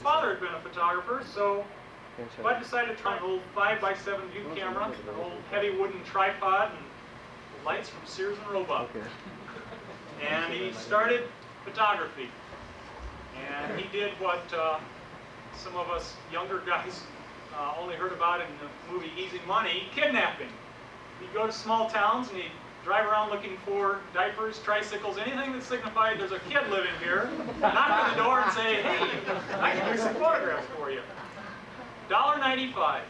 father had been a photographer, so Bud decided to try an old 5x7 view camera, an old heavy wooden tripod, and lights from Sears and Roebuck. And he started photography. And he did what some of us younger guys only heard about in the movie Easy Money, kidnapping. He'd go to small towns and he'd drive around looking for diapers, tricycles, anything that signified there's a kid living here, knock on the door and say, hey, I can do some photographs for you. $1.95.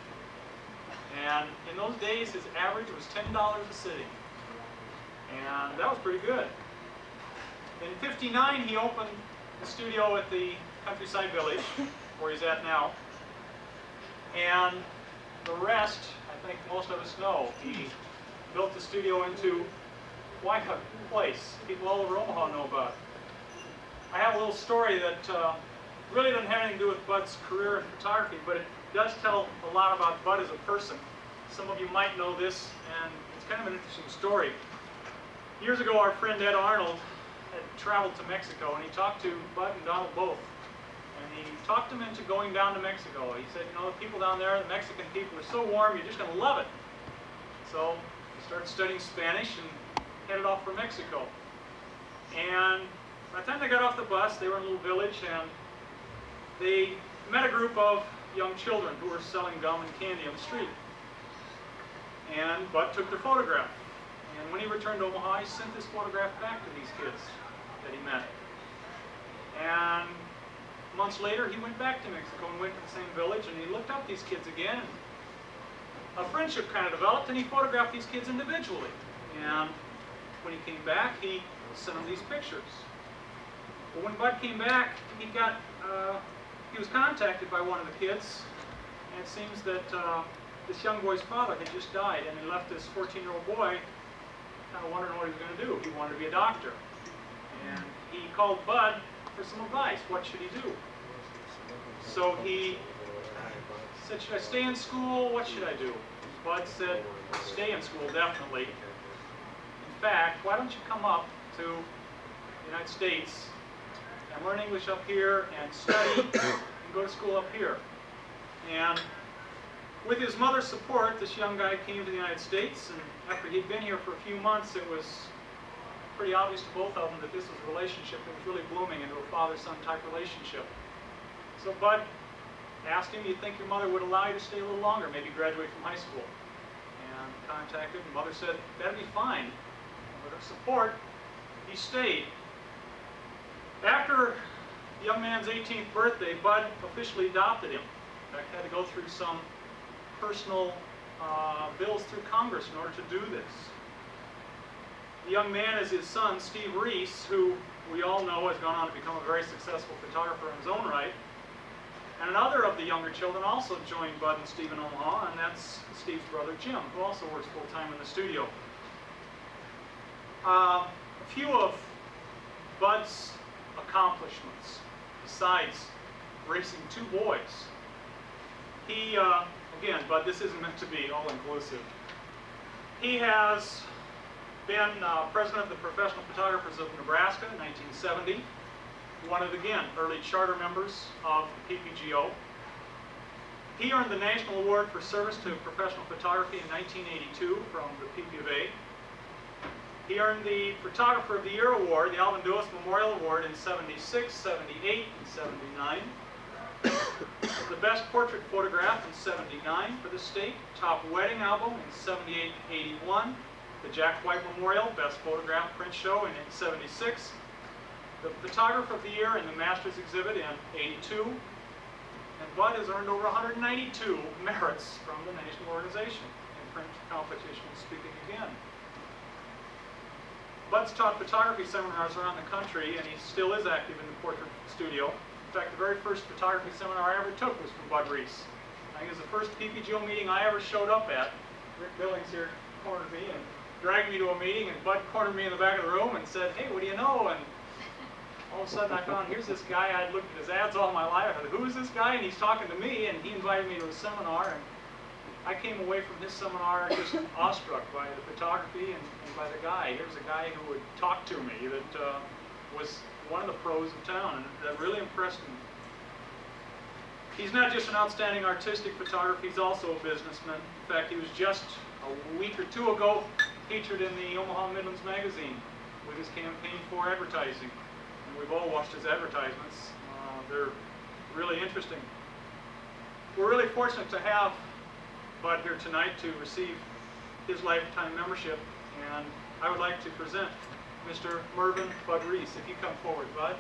And in those days, his average was $10 a sitting. And that was pretty good. In '59, he opened the studio at the Countryside Village, where he's at now. And the rest, I think most of us know. He built the studio into quite a place people all over Omaha know about. I have a little story that really doesn't have anything to do with Bud's career in photography, but it does tell a lot about Bud as a person. Some of you might know this, and it's kind of an interesting story. Years ago, our friend Ed Arnold had traveled to Mexico, and he talked to Bud and Donald both. And he talked them into going down to Mexico. He said, you know, the people down there, the Mexican people, are so warm, you're just going to love it. So he started studying Spanish and headed off for Mexico. And by the time they got off the bus, they were in a little village, and they met a group of young children who were selling gum and candy on the street. And Bud took their photograph. And when he returned to Omaha, he sent this photograph back to these kids that he met. And months later, he went back to Mexico and went to the same village, and he looked up these kids again. A friendship kind of developed, and he photographed these kids individually. And when he came back, he sent them these pictures. But when Bud came back, he was contacted by one of the kids, and it seems that this young boy's father had just died, and he left this 14-year-old boy kind of wondering what he was going to do. He wanted to be a doctor. And he called Bud for some advice. What should he do? So he said, should I stay in school? What should I do? Bud said, stay in school, definitely. In fact, why don't you come up to the United States and learn English up here and study and go to school up here. And with his mother's support, this young guy came to the United States, and after he'd been here for a few months, it was pretty obvious to both of them that this was a relationship that was really blooming into a father-son type relationship. So Bud asked him, you think your mother would allow you to stay a little longer, maybe graduate from high school? And contacted, and Mother said, that'd be fine. And with her support, he stayed. After the young man's 18th birthday, Bud officially adopted him. In fact, had to go through some personal bills through Congress in order to do this. The young man is his son, Steve Reese, who we all know has gone on to become a very successful photographer in his own right. And another of the younger children also joined Bud and Steve in Omaha, and that's Steve's brother Jim, who also works full-time in the studio. A few of Bud's accomplishments, besides raising two boys. He, again, Bud, this isn't meant to be all-inclusive. He has been president of the Professional Photographers of Nebraska in 1970. One of the, again, early charter members of the PPGO. He earned the National Award for Service to Professional Photography in 1982 from the PPGO. He earned the Photographer of the Year Award, the Alvin Lewis Memorial Award in 76, 78, and 79. The Best Portrait Photograph in 79 for the state. Top Wedding Album in 78 and 81. The Jack White Memorial Best Photograph Print Show in 76. The Photographer of the Year in the Masters Exhibit in 82. And Bud has earned over 192 merits from the national organization in print competition and speaking again. Bud's taught photography seminars around the country, and he still is active in the portrait studio. In fact, the very first photography seminar I ever took was from Bud Reese. I think it was the first PPGO meeting I ever showed up at. Rick Billings here cornered me and dragged me to a meeting, and Bud cornered me in the back of the room and said, hey, what do you know? And all of a sudden I found, here's this guy, I'd looked at his ads all my life. I thought, who is this guy? And he's talking to me, and he invited me to a seminar, and I came away from his seminar just awestruck by the photography and by the guy. Here's a guy who would talk to me that was one of the pros of town, and that really impressed me. He's not just an outstanding artistic photographer, he's also a businessman. In fact, he was just a week or two ago featured in the Omaha Midlands magazine with his campaign for advertising. And we've all watched his advertisements. They're really interesting. We're really fortunate to have Bud here tonight to receive his lifetime membership, and I would like to present Mr. Mervyn Bud Reese. If you come forward, Bud.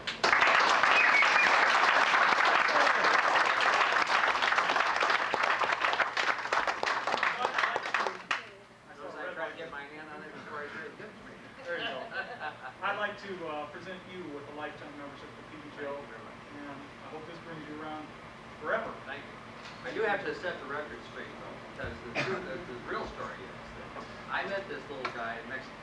I'd like to present you with a lifetime membership to PPGO, and I hope this brings you around forever. Thank you. I do have to set the record straight, though, because the real story is that I met this little guy in Mexico,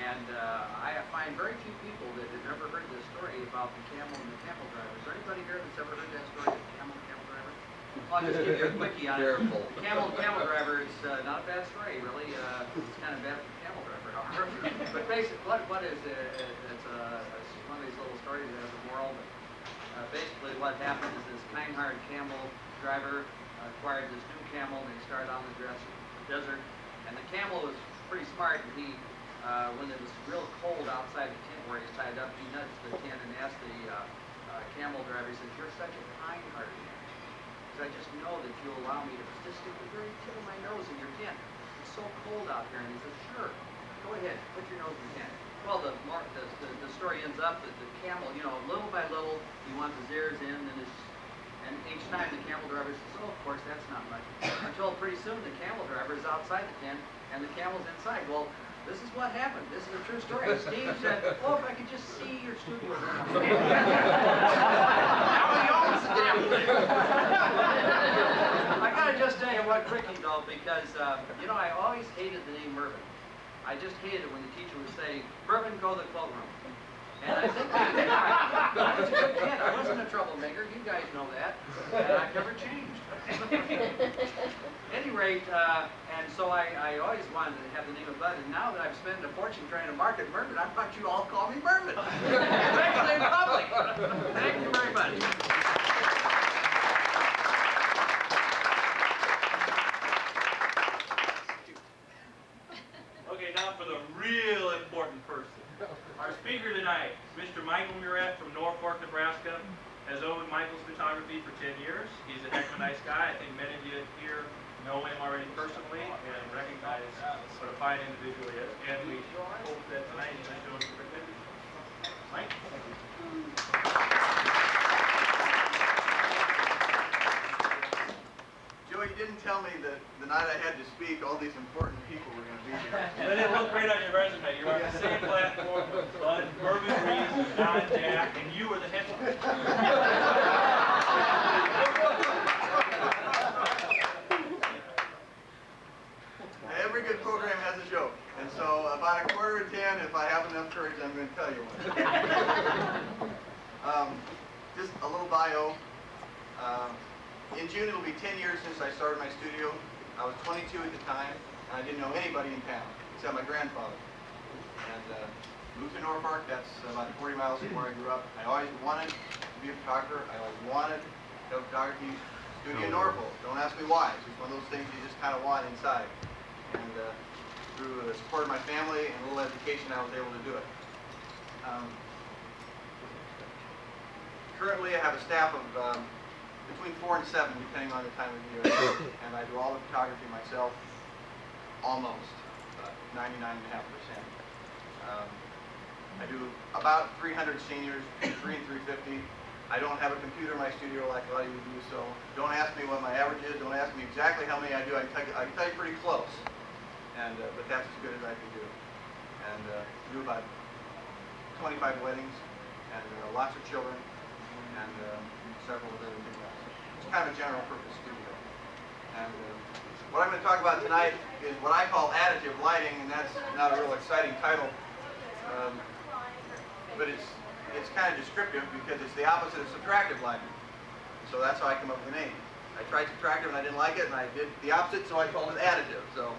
and I find very few people that have ever heard this story about the camel and the camel driver. Is there anybody here that's ever heard that story of the camel and camel driver? I'll just give you a quickie on it. The camel and camel driver is not a bad story, really. It's kind of bad for the camel driver, however. But basically, what is it? It's one of these little stories that has a moral. But basically, what happened is this kind-hearted camel driver acquired this new camel, and they started on the desert. And the camel was pretty smart, and he, when it was real cold outside the tent where he's tied up, he nudged the tent and asked the camel driver, he said, "You're such a kind-hearted man. I just know that you'll allow me to just stick the very tip of my nose in your tent. It's so cold out here." And he says, "Sure, go ahead, put your nose in the tent." Well, the story ends up that the camel, you know, little by little, he wants his ears in, and each time the camel driver says, "Oh, of course, that's not much." Until pretty soon the camel driver is outside the tent, and the camel's inside. Well, this is what happened. This is a true story. Steve said, "Oh, if I could just see your studio." I gotta just tell you what quickie though, because you know, I always hated the name Mervyn. I just hated it when the teacher would say, "Mervyn, go to the cloakroom." And I think I was a good kid. I wasn't a troublemaker. You guys know that. And I've never changed. At any rate, and so I always wanted to have the name of Bud, and now that I've spent a fortune trying to market Mervyn, I want you all to call me Mervyn. Especially in public. Thank you very much. Okay, now for the real important person. Our speaker tonight, Mr. Michael Meuret from Norfolk, Nebraska, has owned Michael's Photography for 10 years. He's a heck of a nice guy. I think many of you here know him already personally and recognize what a fine individual he is. And we hope that tonight he's going to show us a great picture. Mike? Joe, you didn't tell me that the night I had to speak, all these important people were going to be here. Well, it looked great on your resume. You're on the same platform with Bud, Mervyn Reese, Don Jack, and you were the headline. Every good program has a joke. And so about 9:45, if I have enough courage, I'm going to tell you one. Just a little bio. In June, it'll be 10 years since I started my studio. I was 22 at the time, and I didn't know anybody in town, except my grandfather. And moved to Norfolk. That's about 40 miles from where I grew up. I always wanted to be a photographer. I always wanted to have a photography studio in Norfolk. Don't ask me why. It's just one of those things you just kind of want inside. And through the support of my family and a little education, I was able to do it. Currently, I have a staff of between 4 and 7, depending on the time of year. And I do all the photography myself, almost, 99.5%. I do about 300 seniors, between 3 and 350. I don't have a computer in my studio like a lot of you do, so don't ask me what my average is. Don't ask me exactly how many I do. I can tell you pretty close, and but that's as good as I can do. And do about 25 weddings, and lots of children, and several of everything else. It's kind of a general purpose studio. And what I'm going to talk about tonight is what I call additive lighting, and that's not a real exciting title, but it's kind of descriptive because it's the opposite of subtractive lighting. So that's how I come up with the name. I tried subtractive and I didn't like it, and I did the opposite, so I called it additive. So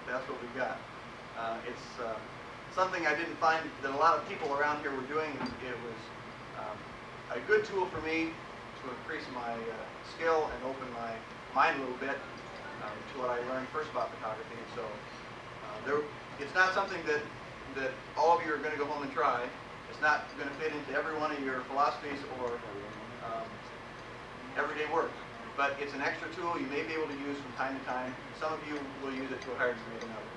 that's what we've got. It's something I didn't find that a lot of people around here were doing. It was a good tool for me to increase my skill and open my mind a little bit to what I learned first about photography. And so it's not something that all of you are going to go home and try. It's not going to fit into every one of your philosophies or everyday work. But it's an extra tool you may be able to use from time to time. Some of you will use it to a higher degree than others.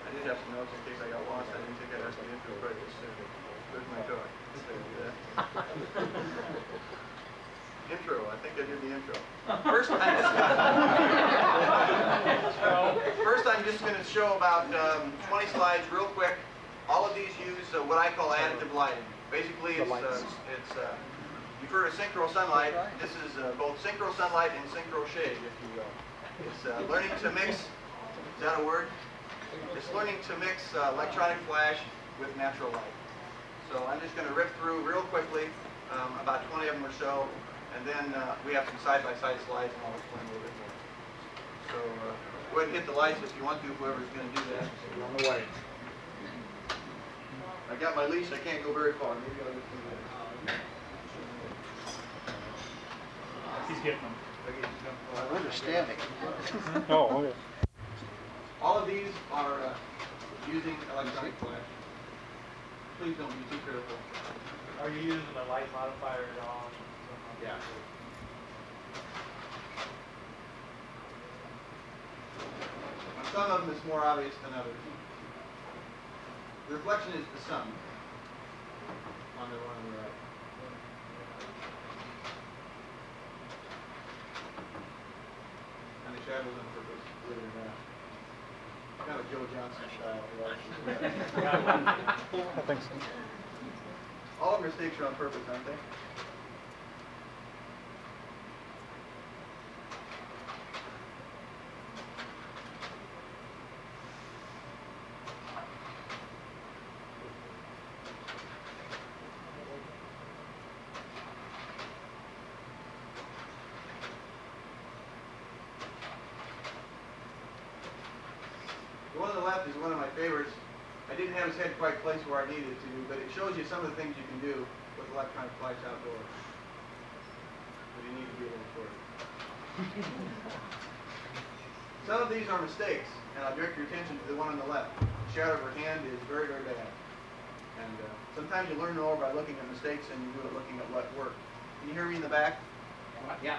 I did have some notes in case I got lost. I didn't think I'd ask the intro right this soon. There's my toy. Intro. I think I did the intro. First, I'm just going to show about 20 slides real quick. All of these use what I call additive lighting. Basically, you've heard of synchro sunlight. This is both synchro sunlight and synchro shade, if you will. It's learning to mix. Is that a word? It's learning to mix electronic flash with natural light. So I'm just going to rip through real quickly, about 20 of them or so, and then we have some side-by-side slides, and I'll explain a little bit more. So go ahead and hit the lights if you want to, whoever's going to do that. On the way. I got my leash, I can't go very far. Maybe I'll just do that. He's getting them. We're standing. Oh, okay. All of these are using electronic flash. Please don't be too critical. Are you using the light modifier at all? Yeah. Some of them is more obvious than others. The reflection is the sun on the one on the right. And the shadows on purpose, believe it or not. Kind of Joe Johnson style. I think so. All of mistakes are on purpose, aren't they? The one on the left is one of my favorites. I didn't have his head quite placed where I needed it to, but it shows you some of the things you can do with electronic flash outdoors. But you need to be a little short. Some of these are mistakes, and I'll direct your attention to the one on the left. The shadow of her hand is very, very bad. And sometimes you learn more by looking at mistakes than you do at looking at what worked. Can you hear me in the back? Yeah.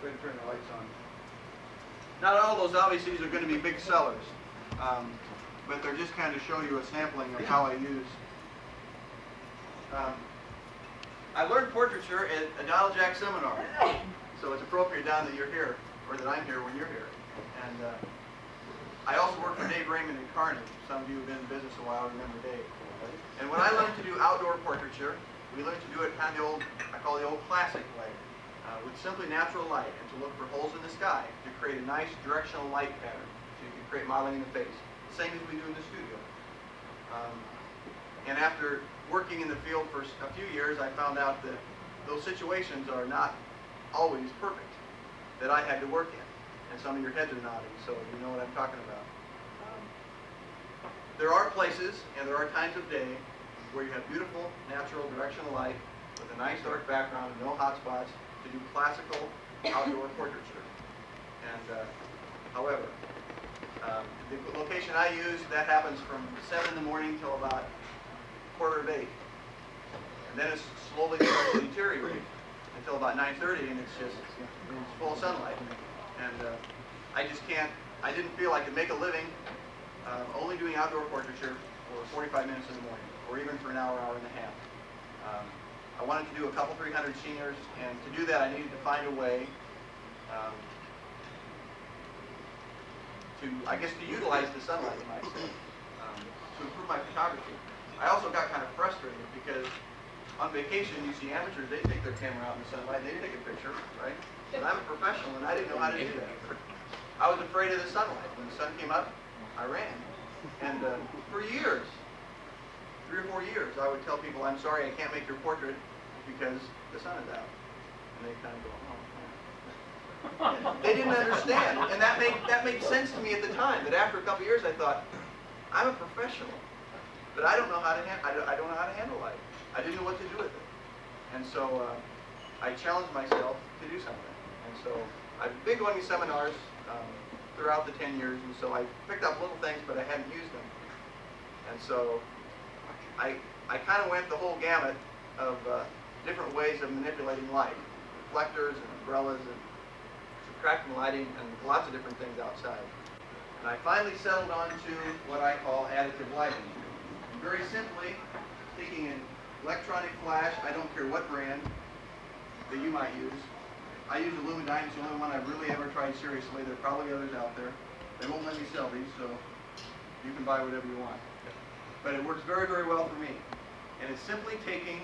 Go ahead and turn the lights on. Not all those obviously are going to be big sellers, but they're just kind of show you a sampling of how I use. I learned portraiture at a Donald Jack seminar, so it's appropriate, Don, that you're here, or that I'm here when you're here. And I also work for Dave Raymond and Carney. Some of you have been in business a while remember Dave. And when I learned to do outdoor portraiture, we learned to do it kind of the old, I call it the old classic way. With simply natural light, and to look for holes in the sky to create a nice directional light pattern so you can create modeling in the face. Same as we do in the studio. And after working in the field for a few years, I found out that those situations are not always perfect, that I had to work in. And some of your heads are nodding, so you know what I'm talking about. There are places and there are times of day where you have beautiful, natural, directional light with a nice dark background and no hot spots to do classical outdoor portraiture. And however, the location I use, that happens from 7 in the morning till about 7:45. And then it slowly starts to deteriorate until about 9:30, and it's just it's full sunlight. And I just can't, I didn't feel I could make a living only doing outdoor portraiture for 45 minutes in the morning, or even for an hour, hour and a half. I wanted to do a couple 300 seniors, and to do that I needed to find a way I guess, to utilize the sunlight, you might say, to improve my photography. I also got kind of frustrated because on vacation, you see amateurs, they take their camera out in the sunlight and they take a picture, right? But I'm a professional and I didn't know how to do that. I was afraid of the sunlight. When the sun came up, I ran. And for years, 3 or 4 years, I would tell people, I'm sorry, I can't make your portrait because the sun is out. And they kind of go, oh. They didn't understand, and that made sense to me at the time. That after a couple years, I thought, I'm a professional, but I don't know how to I don't know how to handle light. I didn't know what to do with it, and so I challenged myself to do something. And so I've been going to seminars throughout the 10 years, and so I picked up little things, but I hadn't used them. And so I kind of went the whole gamut of different ways of manipulating light, reflectors and umbrellas and subtracting lighting and lots of different things outside. And I finally settled on to what I call additive lighting. And very simply, taking an electronic flash, I don't care what brand that you might use. I use Illumidyne, it's the only one I've really ever tried seriously. There are probably others out there. They won't let me sell these, so you can buy whatever you want. But it works very, very well for me. And it's simply taking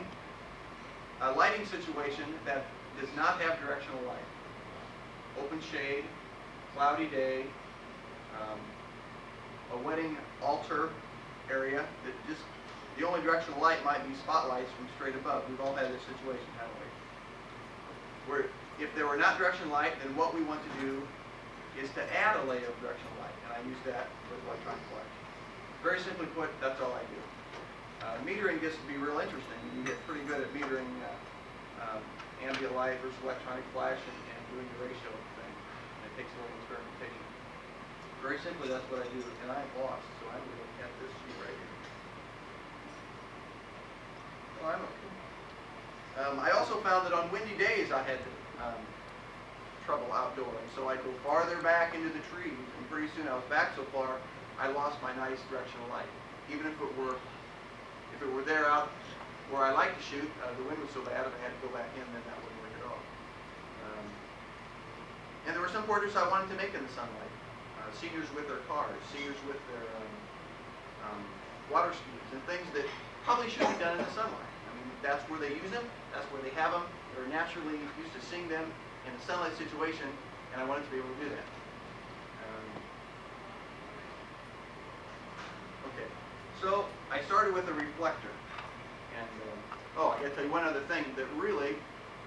a lighting situation that does not have directional light. Open shade, cloudy day, a wedding altar area that just, the only directional light might be spotlights from straight above. We've all had this situation, haven't we? Where if there were not directional light, then what we want to do is to add a layer of directional light, and I use that with electronic flash. Very simply put, that's all I do. Metering gets to be real interesting. You get pretty good at metering ambient light versus electronic flash and doing the ratio thing. And it takes a little experimentation. Very simply, that's what I do, and I'm lost, so I'm looking at this sheet right here. Oh, I'm okay. I also found that on windy days I had trouble outdoors, so I'd go farther back into the trees, and pretty soon I was back so far, I lost my nice directional light. Even if it were there out where I like to shoot, the wind was so bad if I had to go back in, then that wouldn't work at all. And there were some portraits I wanted to make in the sunlight. Seniors with their cars, seniors with their water skis, and things that probably should be done in the sunlight. I mean, that's where they use them, that's where they have them. They're naturally used to seeing them in a sunlight situation, and I wanted to be able to do that. Okay, so I started with a reflector. And, oh, I got to tell you one other thing that really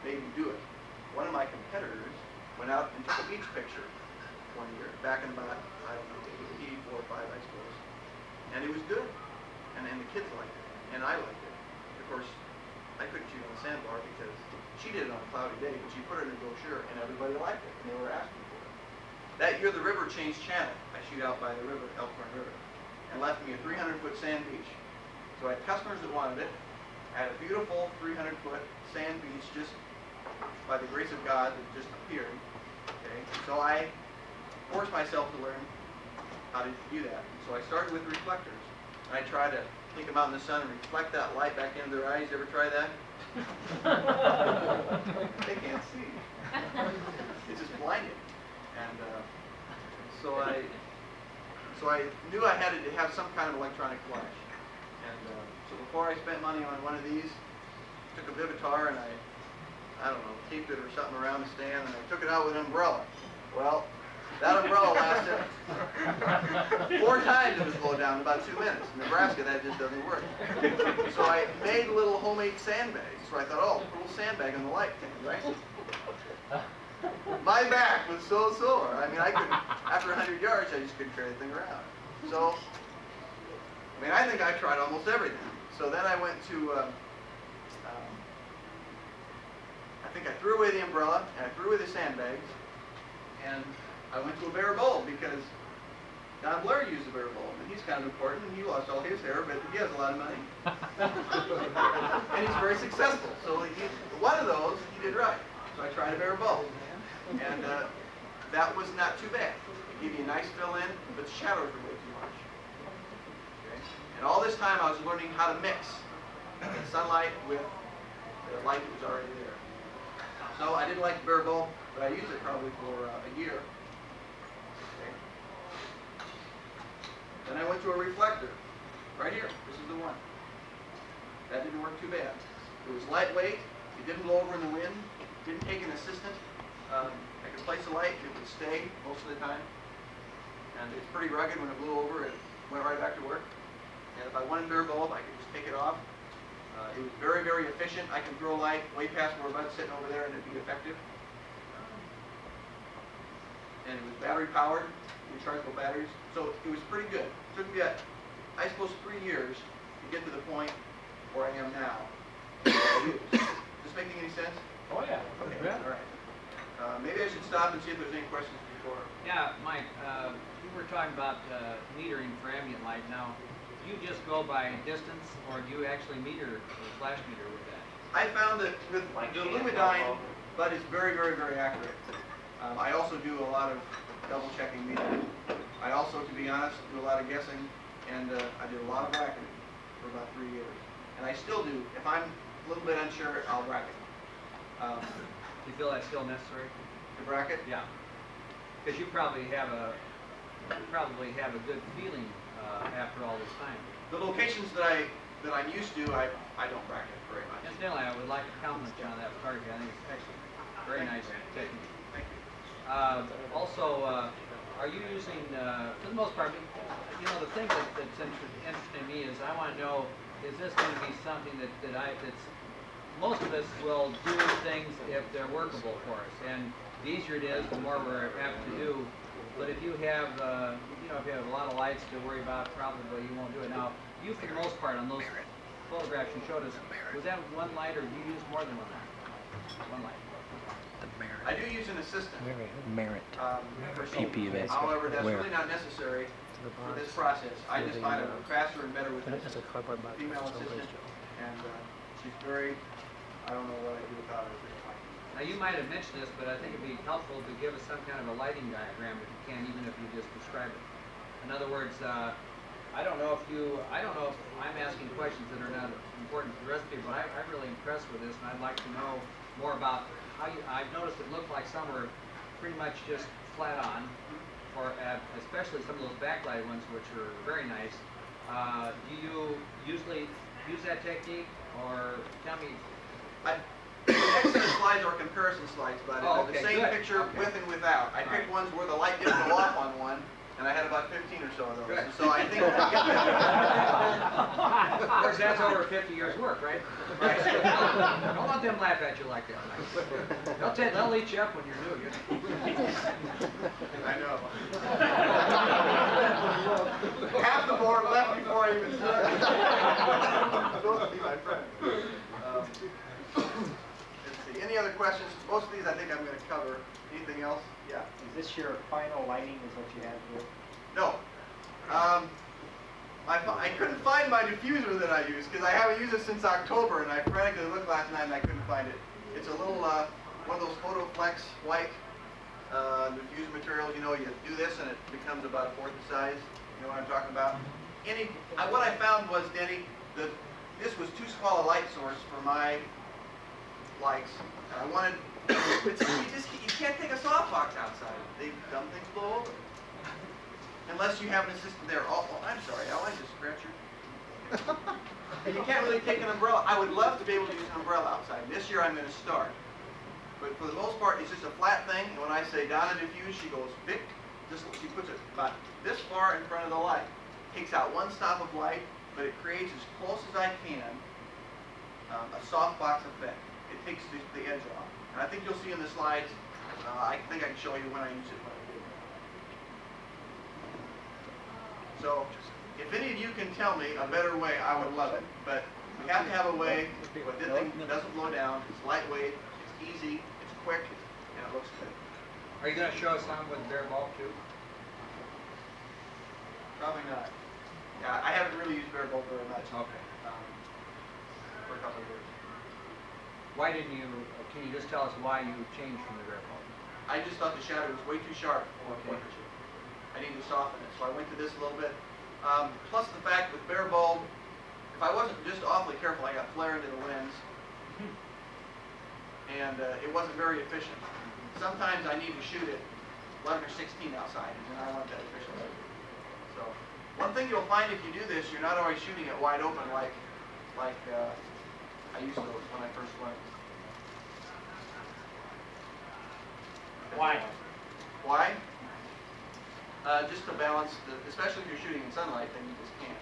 made me do it. One of my competitors went out and took a beach picture one year, back in about, I don't know, 84 or 5, I suppose. And it was good. And the kids liked it. And I liked it. Of course, I couldn't shoot on the sandbar because she did it on a cloudy day, but she put it in a brochure, and everybody liked it, and they were asking for it. That year, the river changed channel. I shoot out by the river, Elkhorn River, and left me a 300-foot sand beach. So I had customers that wanted it. I had a beautiful 300-foot sand beach just by the grace of God that just appeared. Okay, so I forced myself to learn how to do that. So I started with reflectors. And I tried to take them out in the sun and reflect that light back into their eyes. You ever try that? They can't see. It's just blinding. And so I knew I had to have some kind of electronic flash. And so before I spent money on one of these, took a Vivitar and I don't know, taped it or something around the stand, and I took it out with an umbrella. Well, that umbrella lasted 4 times it was blown down in about 2 minutes. In Nebraska, that just doesn't work. So I made little homemade sandbags. So I thought, oh, a little sandbag in the light thing, right? My back was so sore. I mean, I couldn't, after 100 yards, I just couldn't carry the thing around. So, I mean, I think I tried almost everything. So then I went to, I think I threw away the umbrella, and I threw away the sandbags, and I went to a bare bulb because Don Blair used a bare bulb, and he's kind of important, and he lost all his hair, but he has a lot of money. And he's very successful. So one of those, he did right. So I tried a bare bulb. And that was not too bad. It gave you a nice fill in, but the shadows were way too much. Okay? And all this time I was learning how to mix the sunlight with the light that was already there. So I didn't like the bare bulb, but I used it probably for a year. Okay? Then I went to a reflector, right here. This is the one. That didn't work too bad. It was lightweight. It didn't blow over in the wind. Didn't take an assistant. I could place a light. It would stay most of the time. And it's pretty rugged. When it blew over, it went right back to work. And if I wanted bare bulb, I could just take it off. It was very, very efficient. I could throw a light way past where Bud's sitting over there and it'd be effective. And it was battery powered, rechargeable batteries. So it was pretty good. It took me, I suppose, 3 years to get to the point where I am now. Is this making any sense? Oh, yeah. Okay, all right. Maybe I should stop and see if there's any questions before. Yeah, Mike, you were talking about metering for ambient light. Now, do you just go by distance, or do you actually meter or flash meter with that? I found that with the Lumidyne, Bud is very, very, very accurate. I also do a lot of double checking metering. I also, to be honest, do a lot of guessing, and I did a lot of bracketing for about 3 years. And I still do. If I'm a little bit unsure, I'll bracket. Do you feel that's still necessary? To bracket? Yeah. Because you probably have a good feeling after all this time. The locations that I'm used to, I don't bracket very much. Incidentally, I would like to compliment you on that photography. I think it's excellent. Very nice technique. Thank you. Also, are you using, for the most part, you know, the thing that's interesting to me is I want to know, is this going to be something that's most of us will do things if they're workable for us, and the easier it is, the more we're apt to do. But if you have, you know, if you have a lot of lights to worry about, probably you won't do it. Now, you, for the most part, on those photographs you showed us, was that one light, or do you use more than one light? One light. I do use an assistant. Meuret. For PPGO. However, that's really not necessary for this process. I just find it faster and better with an It's a cardboard box. female assistant, and she's very, I don't know what I'd do without her. Now, you might have mentioned this, but I think it'd be helpful to give us some kind of a lighting diagram if you can, even if you just describe it. In other words, I don't know if I'm asking questions that are not important to the rest of you, but I'm really impressed with this, and I'd like to know more about how I've noticed it looked like some were pretty much just flat on, or especially some of those backlight ones, which are very nice. Do you usually use that technique, or tell me? The next set of slides are comparison slides, but Oh, the okay, same good. picture Okay. with and without. I picked ones where the light didn't go off on one, and I had about 15 or so of those. Good. So I think Of course, that's over 50 years' work, right? Don't let them laugh at you like that. They'll eat you up when you're new. I know. Half the board left before I even started. Supposed to be my friend. Let's see. Any other questions? Most of these I think I'm going to cover. Anything else? Yeah. Is this your final lighting, is what you have here? No. I couldn't find my diffuser that I use because I haven't used it since October, and I frantically looked last night and I couldn't find it. It's a little one of those PhotoFlex white diffuser materials. You know, you do this and it becomes about a fourth the size. You know what I'm talking about? What I found was, Denny, that this was too small a light source for my lights. I wanted. You can't take a softbox outside. Dumb things blow over. Unless you have an assistant there. Oh, I'm sorry, Al, I just scratched your... And you can't really take an umbrella. I would love to be able to use an umbrella outside. This year I'm going to start. But for the most part, it's just a flat thing. And when I say Donna diffuse, she goes, Vic. She puts it about this far in front of the light. Takes out one stop of light, but it creates as close as I can a softbox effect. It takes the edge off. And I think you'll see in the slides, I think I can show you when I use it. So, if any of you can tell me a better way, I would love it. But we have to have a way where this thing doesn't blow down. It's lightweight, it's easy, it's quick, and it looks good. Are you going to show us some with bare bulb too? Probably not. Yeah, I haven't really used bare bulb very much. Okay. For a couple of years. Why didn't you? Can you just tell us why you changed from the bare bulb? I just thought the shadow was way too sharp for a point or two. I needed to soften it, so I went to this a little bit. Plus the fact with bare bulb, if I wasn't just awfully careful, I got flare into the lens. And it wasn't very efficient. Sometimes I need to shoot it 11 or 16 outside, and I want that efficiency. So One thing you'll find if you do this, you're not always shooting it wide open like I used to when I first went. Why? Why? Just to balance, especially if you're shooting in sunlight, then you just can't.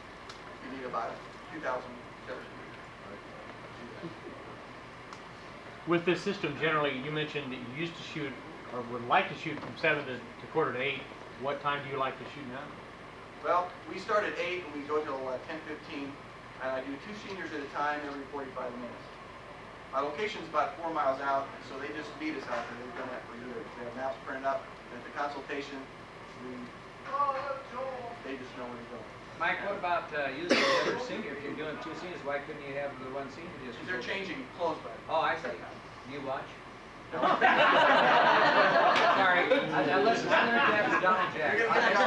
You need about 2,000 shutter speed. With this system, generally, you mentioned that you used to shoot, or would like to shoot from 7 to quarter to 8. What time do you like to shoot now? Well, we start at 8 and we go till 10:15, and I do 2 seniors at a time every 45 minutes. My location's about 4 miles out, so they just meet us out there. They've done that for years. They have maps printed up, and at the consultation, they just know where to go. Mike, what about using the other senior? If you're doing 2 seniors, why couldn't you have the 1 senior just? They're changing clothes by the Oh, I see. You watch? Sorry, unless it's going to have the Donald Jack. You're gonna I get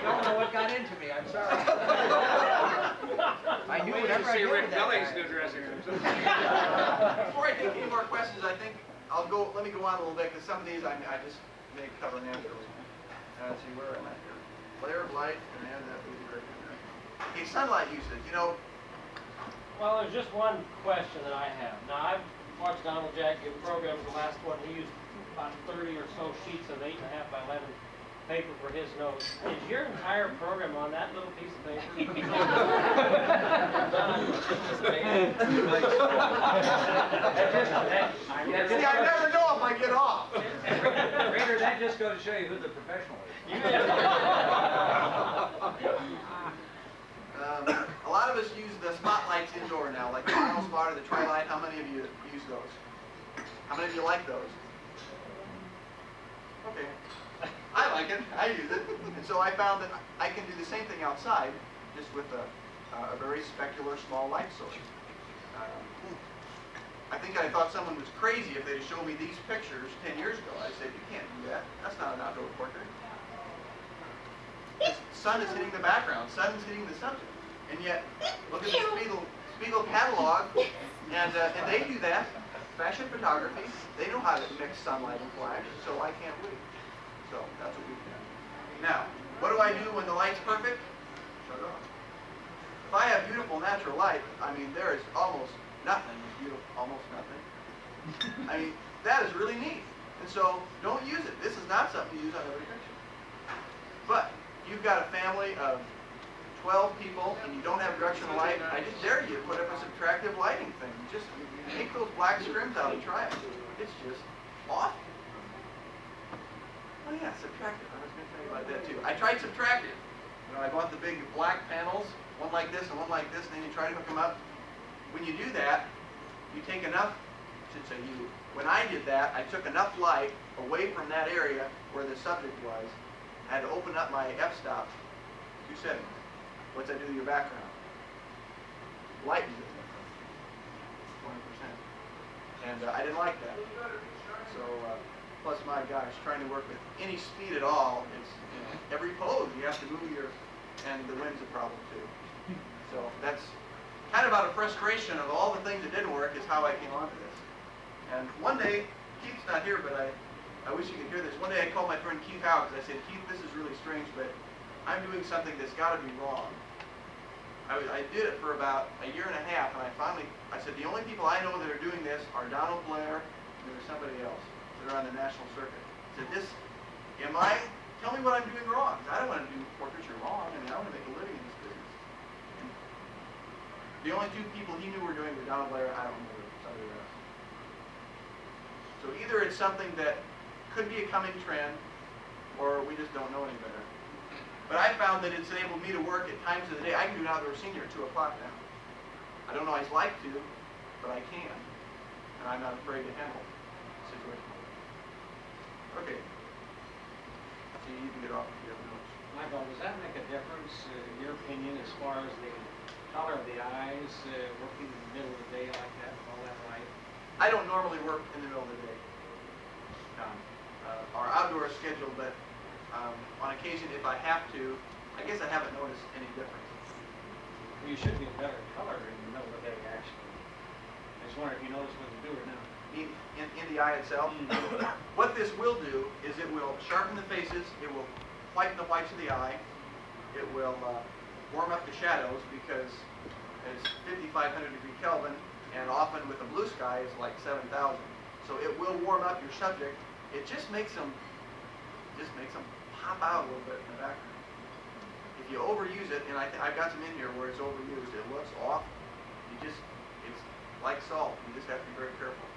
don't know what got into me. I'm sorry. I knew whatever I did with that guy. Before I take any more questions, I think let me go on a little bit, because some of these I just may cover naturally. Let's see, where am I here? Flare of light, and that would be very good. Okay, sunlight usage. You know, Well, there's just one question that I have. Now, I've watched Donald Jack give programs. The last one, he used about 30 or so sheets of 8.5 by 11 paper for his notes. Is your entire program on that little piece of paper? see, I never know if I get off. Raider, that just goes to show you who the professional is. A lot of us use the spotlights indoor now, like the vinyl spot or the tri-light. How many of you use those? How many of you like those? Okay. I like it. I use it. And so I found that I can do the same thing outside, just with a very specular small light source. I think I thought someone was crazy if they showed me these pictures 10 years ago. I said, you can't do that. That's not an outdoor portrait. The sun is hitting the background. Sun is hitting the subject. And yet, look at the Spiegel catalog, and they do that. Fashion photography, they know how to mix sunlight and flash, so why can't we? So that's what we do. Now, what do I do when the light's perfect? Shut it off. If I have beautiful natural light, I mean, there is almost nothing beautiful, almost nothing. I mean, that is really neat. And so, don't use it. This is not something to use on every picture. But, you've got a family of 12 people and you don't have directional light, I just dare you to put up a subtractive lighting thing. Just take those black scrims out and try it. It's just awful. Oh yeah, subtractive. I was going to tell you about that too. I tried subtractive. You know, I bought the big black panels, one like this and one like this, and then you try to hook them up. When you do that, you take enough, I should say you, when I did that, I took enough light away from that area where the subject was. I had to open up my f-stop, 2 settings. What's that do to your background? Lightens it, 20%. And I didn't like that. So, plus my gosh, trying to work with any speed at all, it's, you know, every pose you have to move and the wind's a problem too. So that's kind of out of frustration of all the things that didn't work is how I came onto this. And one day, Keith's not here, but I wish you could hear this. One day I called my friend Keith out because I said, Keith, this is really strange, but I'm doing something that's got to be wrong. I did it for about a year and a half, and I said, the only people I know that are doing this are Donald Blair and there's somebody else that are on the national circuit. I said, tell me what I'm doing wrong. I don't want to do portraiture wrong. I mean, I want to make a living in this business. And the only 2 people he knew were doing were Donald Blair, I don't know, somebody else. So either it's something that could be a coming trend, or we just don't know any better. But I found that it's enabled me to work at times of the day. I can do an outdoor senior at 2 o'clock now. I don't always like to, but I can. And I'm not afraid to handle the situation. Okay. So you can get off if you have notes. Michael, does that make a difference, in your opinion, as far as the color of the eyes, working in the middle of the day like that, with all that light? I don't normally work in the middle of the day. Our outdoor is scheduled, but on occasion, if I have to, I guess I haven't noticed any difference. Well, you should be a better color in the middle of the day, actually. I just wonder if you notice whether you do or not. in the eye itself. What this will do is it will sharpen the faces, it will whiten the whites of the eye, it will warm up the shadows because it's 5,500 degree Kelvin, and often with a blue sky is like 7,000. So it will warm up your subject. It just makes them pop out a little bit in the background. If you overuse it, and I've got some in here where it's overused, it looks off. It's like salt. You just have to be very careful.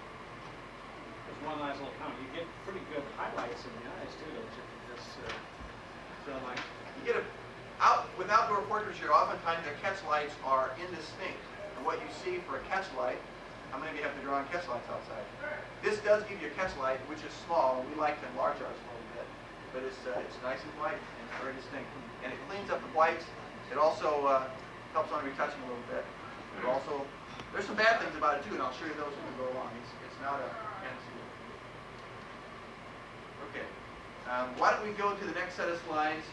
There's one last little comment. You get pretty good highlights in the eyes too, don't you? Feel like You get with outdoor portraiture, oftentimes the catch lights are indistinct. And what you see for a catch light, how many of you have to draw on catch lights outside? This does give you a catch light, which is small, and we like to enlarge ours a little bit. But it's nice and white, and it's very distinct. And it cleans up the whites. It also helps on retouching a little bit. It also, there's some bad things about it too, and I'll show you those as we go along. It's not a fantasy. Okay. Why don't we go to the next set of slides?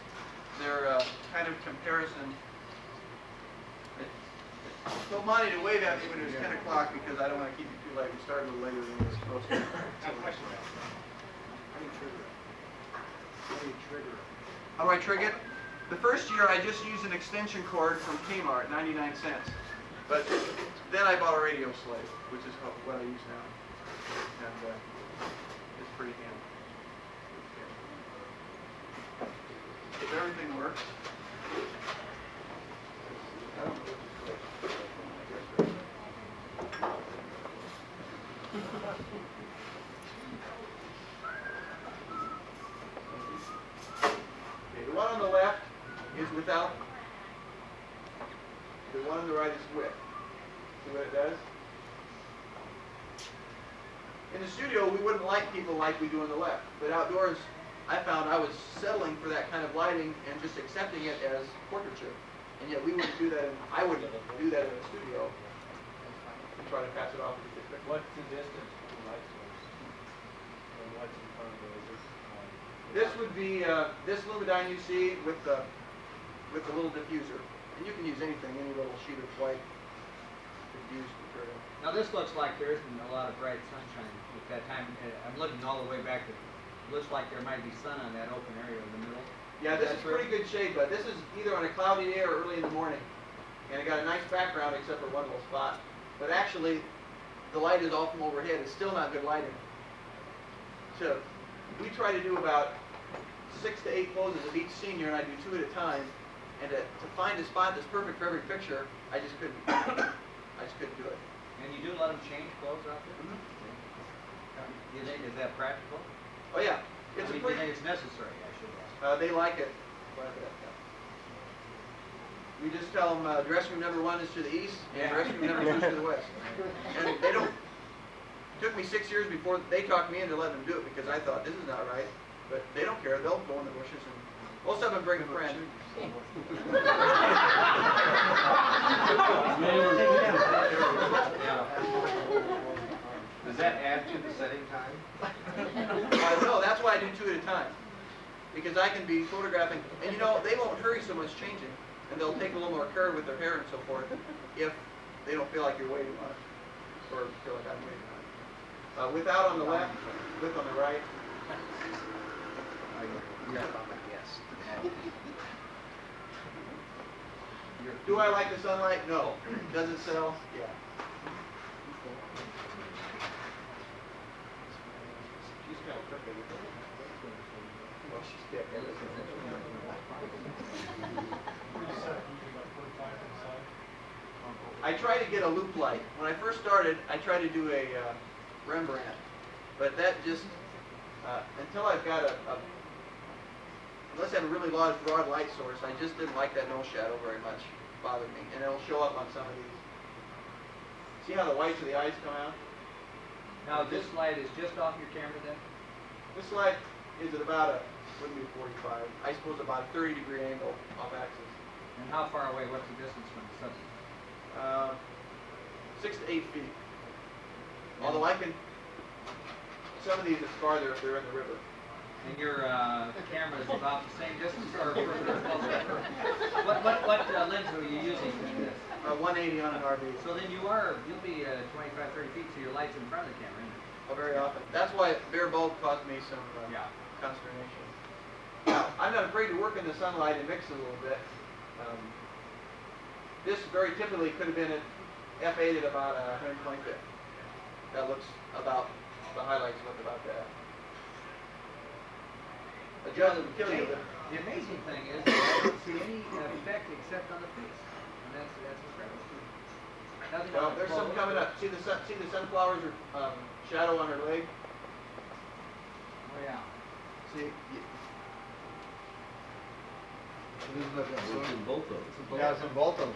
They're kind of comparison. Told Monty to wave at me when it was 10 o'clock because I don't want to keep you too late. We started a little later than we were supposed to. how do you trigger it? How do I trig it? The first year I just used an extension cord from Kmart, 99 cents. But then I bought a radio slave, which is what I use now. And it's pretty handy. If everything works. Okay, the one on the left is without. The one on the right is with. See what it does? In the studio, we wouldn't light people like we do on the left, but outdoors, I found I was settling for that kind of lighting and just accepting it as portraiture. And yet we wouldn't do that, I wouldn't do that in the studio and try to pass it off as a picture. What's the distance to the light source? And what's in front of it? This would be this Lumidyne you see with the little diffuser. And you can use anything, any little sheet of white diffused material. Now this looks like there isn't a lot of bright sunshine at that time. I'm looking all the way back. It looks like there might be sun on that open area in the middle. Yeah, this is pretty good shade, but this is either on a cloudy day or early in the morning. And it got a nice background except for one little spot. But actually, the light is all from overhead. It's still not good lighting. So we try to do about 6 to 8 poses of each senior, and I do 2 at a time. And to find a spot that's perfect for every picture, I just couldn't do it. And you do let them change clothes out there? Do you think, is that practical? Oh yeah, it's do you think it's necessary, I should ask? they like it. We just tell them dressing room number 1 is to the east, and dressing room number 2 is to the west. And they don't. It took me 6 years before they talked me into letting them do it because I thought this is not right. But they don't care. They'll go in the bushes, and most of them bring a friend. Does that add to the setting time? No, that's why I do 2 at a time. Because I can be photographing, and you know, they won't hurry so much changing, and they'll take a little more care with their hair and so forth if they don't feel like you're waiting on it, or feel like I'm waiting on it. Without on the left, with on the right. Do I like the sunlight? No. Does it sell? Yeah. She's kind of crooked. Well, she's dead. I try to get a loop light. When I first started, I tried to do a Rembrandt, but that just until I've got unless I have a really large broad light source, I just didn't like that no shadow very much. It bothered me, and it'll show up on some of these. See how the whites of the eyes come out? Now this light is just off your camera then? This light is at about wouldn't be 45, I suppose about a 30-degree angle off axis. And how far away, what's the distance from the subject? 6 to 8 feet. Although I can, some of these it's farther if they're in the river. And your camera is about the same distance or further closer? What lens are you using in this? 180 on an RV. So then you'll be 25, 30 feet, so your light's in front of the camera, isn't it? very often. That's why bare bulb caused me some consternation. Now, I'm not afraid to work in the sunlight and mix it a little bit. This very typically could have been at F8 at about 125th. That looks about, the highlights look about that. Adjust the killing of it. The amazing thing is that I don't see any effect except on the face, and that's incredible. Nothing Well, on the there's some clothes. coming up. See the sunflowers are shadow on her leg. Oh yeah. See, It's in both of them. yeah, it's in both of them.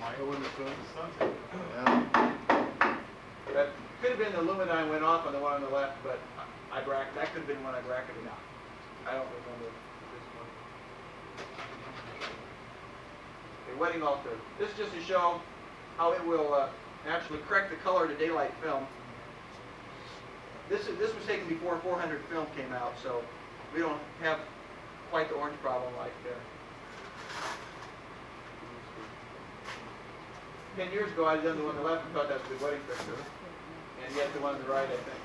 That could have been the luminine went off on the one on the left, but that could have been when I bracketed it. I don't remember this one. Okay, wetting alter. This is just to show how it will actually correct the color to daylight film. This was taken before 400 film came out, so we don't have quite the orange problem like 10 years ago. I'd done the one on the left and thought that was a good wedding picture, and yet the one on the right, I think.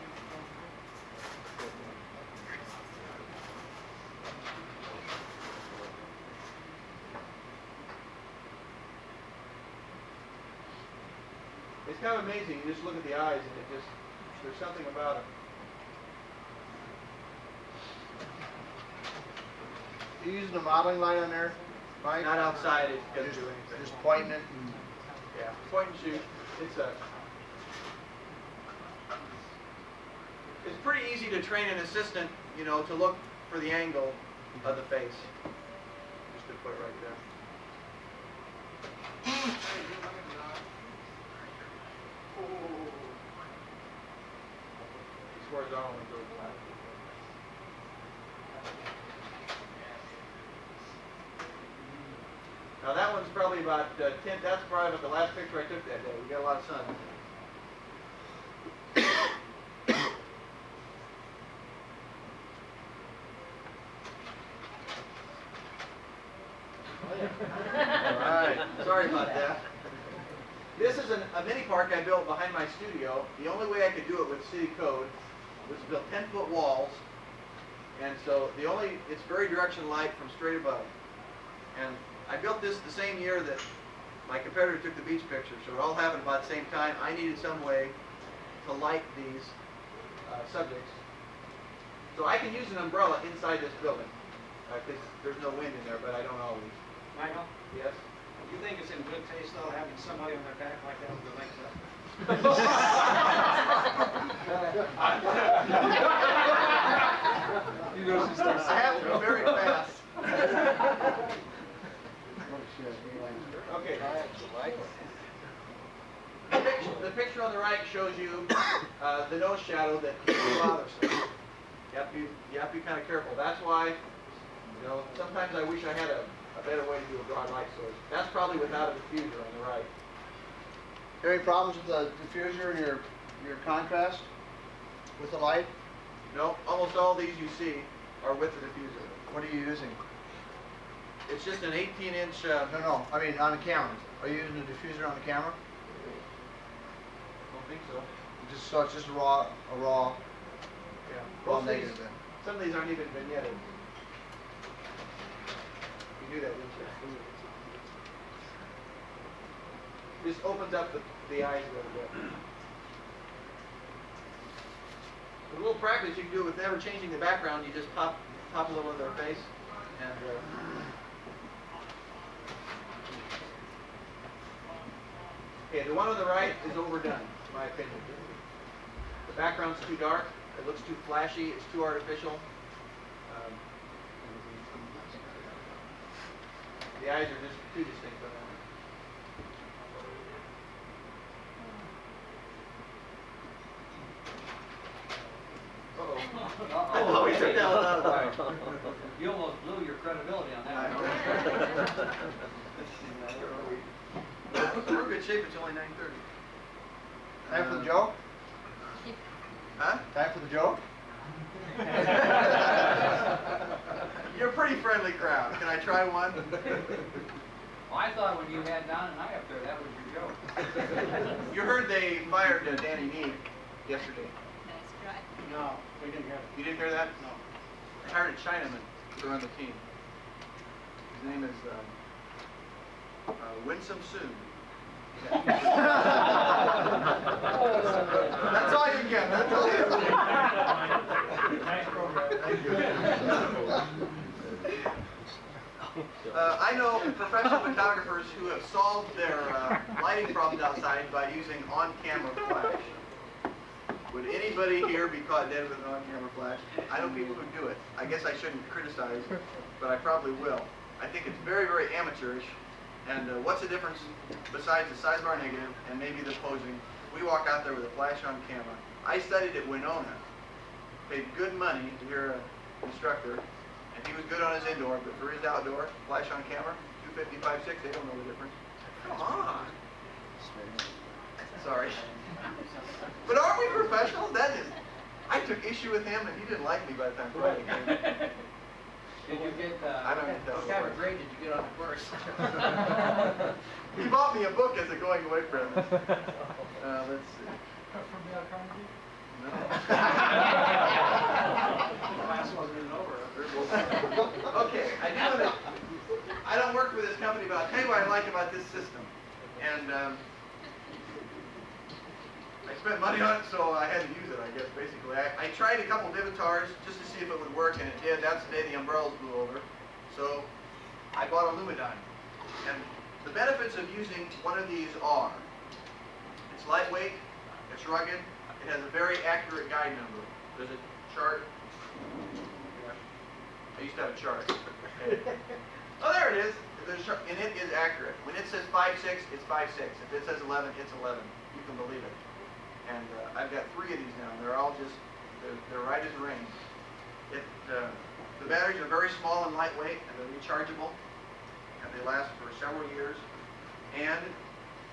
It's kind of amazing. You just look at the eyes, and there's something about it. You using a modeling light on there, Mike? Not outside, it doesn't do anything. Just pointing it and... Yeah, point and shoot. It's pretty easy to train an assistant, you know, to look for the angle of the face. Just to put it right there. It's horizontal and goes flat. Now that one's probably about 10, that's probably about the last picture I took that day. We got a lot of sun. All right, sorry about that. This is a mini park I built behind my studio. The only way I could do it with city code was to build 10-foot walls. And so it's very direction light from straight above. And I built this the same year that my competitor took the beach picture, so it all happened about the same time. I needed some way to light these subjects. So I can use an umbrella inside this building, because there's no wind in there, but I don't always. Michael, Yes? you think it's in good taste though, having somebody on their back like that with the legs up? I have to go very fast. Okay. The picture on the right shows you the nose shadow that is bothersome. You have to be kind of careful. That's why, you know, sometimes I wish I had a better way to do a broad light source. That's probably without a diffuser on the right. Any problems with the diffuser and your contrast with the light? No, almost all these you see are with the diffuser. What are you using? It's just an 18-inch. No, I mean on the camera. Are you using the diffuser on the camera? I don't think so. So it's just a raw Yeah. raw Most of these- negative then. Some of these aren't even vignetted. You do that, didn't you? This opens up the eyes a little bit. With a little practice, you can do it with never changing the background. You just pop a little of their face, and okay, the one on the right is overdone, in my opinion. The background's too dark. It looks too flashy. It's too artificial. The eyes are just too distinct on that. Uh-oh. Oh, he took that one out of there. You almost blew your credibility on that one. We're in good shape. It's only 9:30. Time for the joke? Huh? Time for the joke? You're a pretty friendly crowd. Can I try one? Well, I thought when you had Don and I up there, that was your joke. You heard they fired Danny Need yesterday. Nice try. No, we didn't hear it. You didn't hear that? No. I hired a Chinaman to run the team. His name is Winsome Soon. That's all you get. That's all you get. Nice program. I know professional photographers who have solved their lighting problems outside by using on-camera flash. Would anybody here be caught dead with an on-camera flash? I know people who do it. I guess I shouldn't criticize, but I probably will. I think it's very, very amateurish. And what's the difference besides the size of our negative and maybe the posing? We walk out there with a flash on camera. I studied at Winona, paid good money to hear an instructor, and he was good on his indoor, but for his outdoor, flash on camera, 250, 5.6, they don't know the difference. Come on. Sorry. But aren't we professionals? That is, I took issue with him, and he didn't like me by the time Friday came. Did you get, I don't even tell what the kind of story. grade did you get on the course? He bought me a book as a going away present. Let's see. From Dale Carnegie? No. Class wasn't even over. Okay, I don't work with this company, but I'll tell you what I like about this system. And I spent money on it, so I had to use it, I guess, basically. I tried a couple Divitars just to see if it would work, and it did. That's the day the umbrellas blew over. So I bought a Lumadine. And the benefits of using one of these are, it's lightweight, it's rugged, it has a very accurate guide number. There's a chart. I used to have a chart. Okay. Oh, there it is. There's a chart, and it is accurate. When it says 5.6, it's 5.6. If it says 11, it's 11. You can believe it. And I've got 3 of these now. They're all just, they're right as rain. The batteries are very small and lightweight, and they're rechargeable, and they last for several years. And